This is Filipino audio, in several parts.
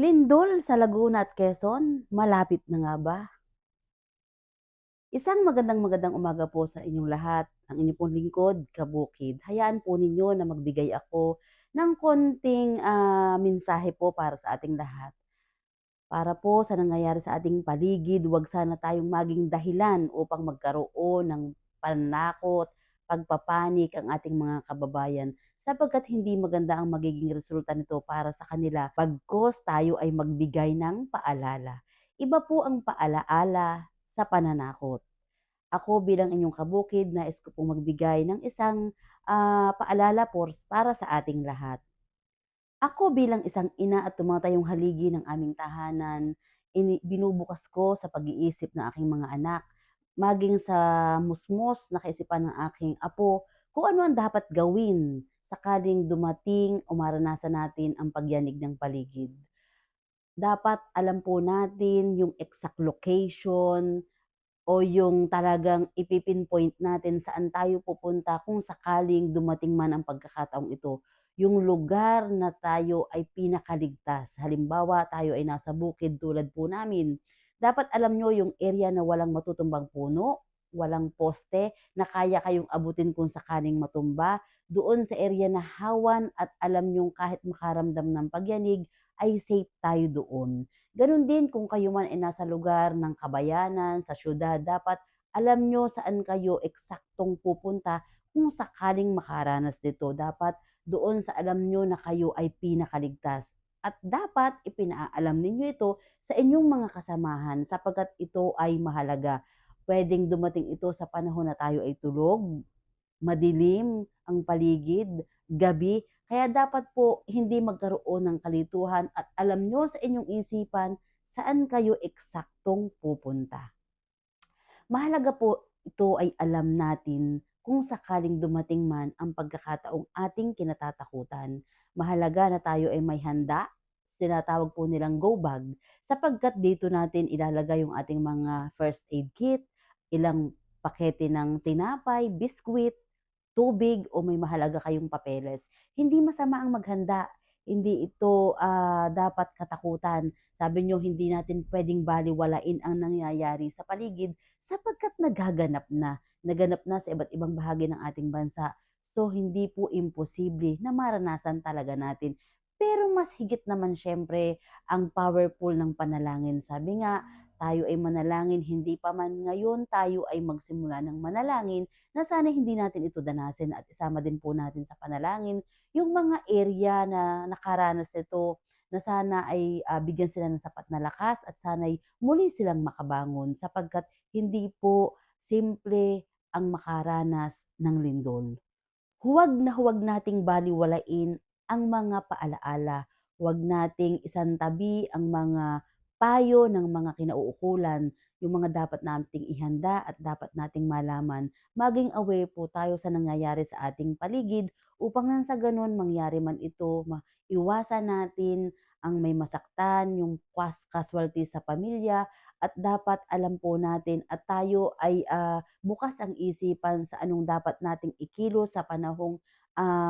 Lindol sa Laguna at Quezon, malapit na nga ba? Isang magandang umaga po sa inyong lahat. Ang inyong pong lingkod, Kabukid. Hayaan po ninyo na magbigay ako ng konting mensahe po para sa ating lahat. Para po sa nangyayari sa ating paligid, huwag sana tayong maging dahilan upang magkaroon ng panakot, pagpapanik ang ating mga kababayan sapagkat hindi maganda ang magiging resulta nito para sa kanila pagkos tayo ay magbigay ng paalala. Iba po ang paalaala sa pananakot. Ako bilang inyong kabukid, nais ko pong magbigay ng isang paalala para sa ating lahat. Ako bilang isang ina at tumatayong haligi ng aming tahanan, binubukas ko sa pag-iisip ng aking mga anak, maging sa musmos na kaisipan ng aking apo, kung ano ang dapat gawin sakaling dumating o maranasan natin ang pagyanig ng paligid. Dapat alam po natin yung exact location, o yung talagang ipipinpoint natin saan tayo pupunta kung sakaling dumating man ang pagkakataong ito. Yung lugar na tayo ay pinakaligtas. Halimbawa, tayo ay nasa bukid tulad po namin. Dapat alam nyo yung area na walang matutumbang puno, walang poste, na kaya kayong abutin kung sakaling matumba. Doon sa area na hawan at alam nyo kahit makaramdam ng pagyanig, ay safe tayo doon. Gano'n din kung kayo man ay nasa lugar ng kabayanan, sa siyudad, dapat alam nyo saan kayo eksaktong pupunta kung sakaling makaranas nito. Dapat doon sa alam nyo na kayo ay pinakaligtas. At dapat ipinaalam ninyo ito sa inyong mga kasamahan sapagkat ito ay mahalaga. Pwedeng dumating ito sa panahon na tayo ay tulog, madilim ang paligid, gabi, kaya dapat po hindi magkaroon ng kalituhan at alam nyo sa inyong isipan saan kayo eksaktong pupunta. Mahalaga po ito ay alam natin kung sakaling dumating man ang pagkakataong ating kinatatakutan. Mahalaga na tayo ay may handa, tinatawag po nilang go bag, sapagkat dito natin ilalagay yung ating mga first aid kit, ilang pakete ng tinapay, biskwit, tubig o may mahalaga kayong papeles. Hindi masama ang maghanda. Hindi ito dapat katakutan. Sabi nyo, hindi natin pwedeng baliwalain ang nangyayari sa paligid sapagkat nagaganap na. Naganap na sa iba't ibang bahagi ng ating bansa. So, hindi po imposible na maranasan talaga natin. Pero mas higit naman syempre ang powerful ng panalangin. Sabi nga, tayo ay manalangin, hindi pa man ngayon tayo ay magsimula ng manalangin na sana hindi natin ito danasin at isama din po natin sa panalangin yung mga area na nakaranas nito na sana ay bigyan sila ng sapat na lakas at sana'y muli silang makabangon sapagkat hindi po simple ang makaranas ng lindol. Huwag nating balewalain ang mga paalaala. Huwag nating isantabi ang mga payo ng mga kinauukulan, yung mga dapat nating ihanda at dapat nating malaman. Maging aware po tayo sa nangyayari sa ating paligid upang nang sa ganun mangyari man ito, iwasan natin ang may masaktan, yung casualty sa pamilya at dapat alam po natin at tayo ay bukas ang isipan sa anong dapat nating ikilos sa panahong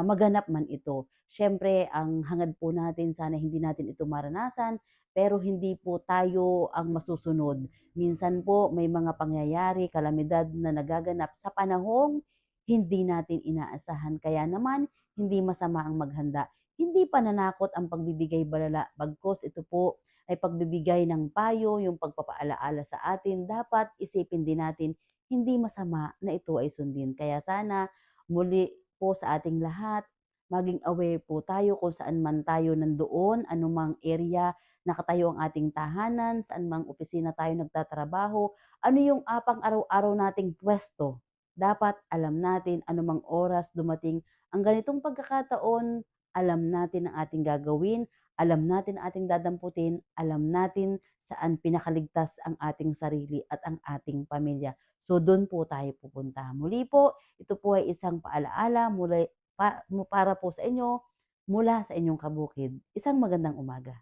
maganap man ito. Siyempre, ang hangad po natin, sana hindi natin ito maranasan, pero hindi po tayo ang masusunod. Minsan po, may mga pangyayari, kalamidad na nagaganap sa panahong hindi natin inaasahan. Kaya naman, hindi masama ang maghanda. Hindi pananakot ang pagbibigay balala, bagkos ito po ay pagbibigay ng payo, yung pagpapaalaala sa atin, dapat isipin din natin, hindi masama na ito ay sundin. Kaya sana muli po sa ating lahat, maging aware po tayo kung saan man tayo nandoon, anumang area nakatayo ang ating tahanan, saan mang opisina tayo nagtatrabaho, ano yung apang araw-araw nating pwesto. Dapat alam natin anumang oras dumating ang ganitong pagkakataon, alam natin ang ating gagawin, alam natin ang ating dadamputin, alam natin saan pinakaligtas ang ating sarili at ang ating pamilya. So doon po tayo pupunta. Muli po, ito po ay isang paalaala para po sa inyo mula sa inyong kabukid. Isang magandang umaga.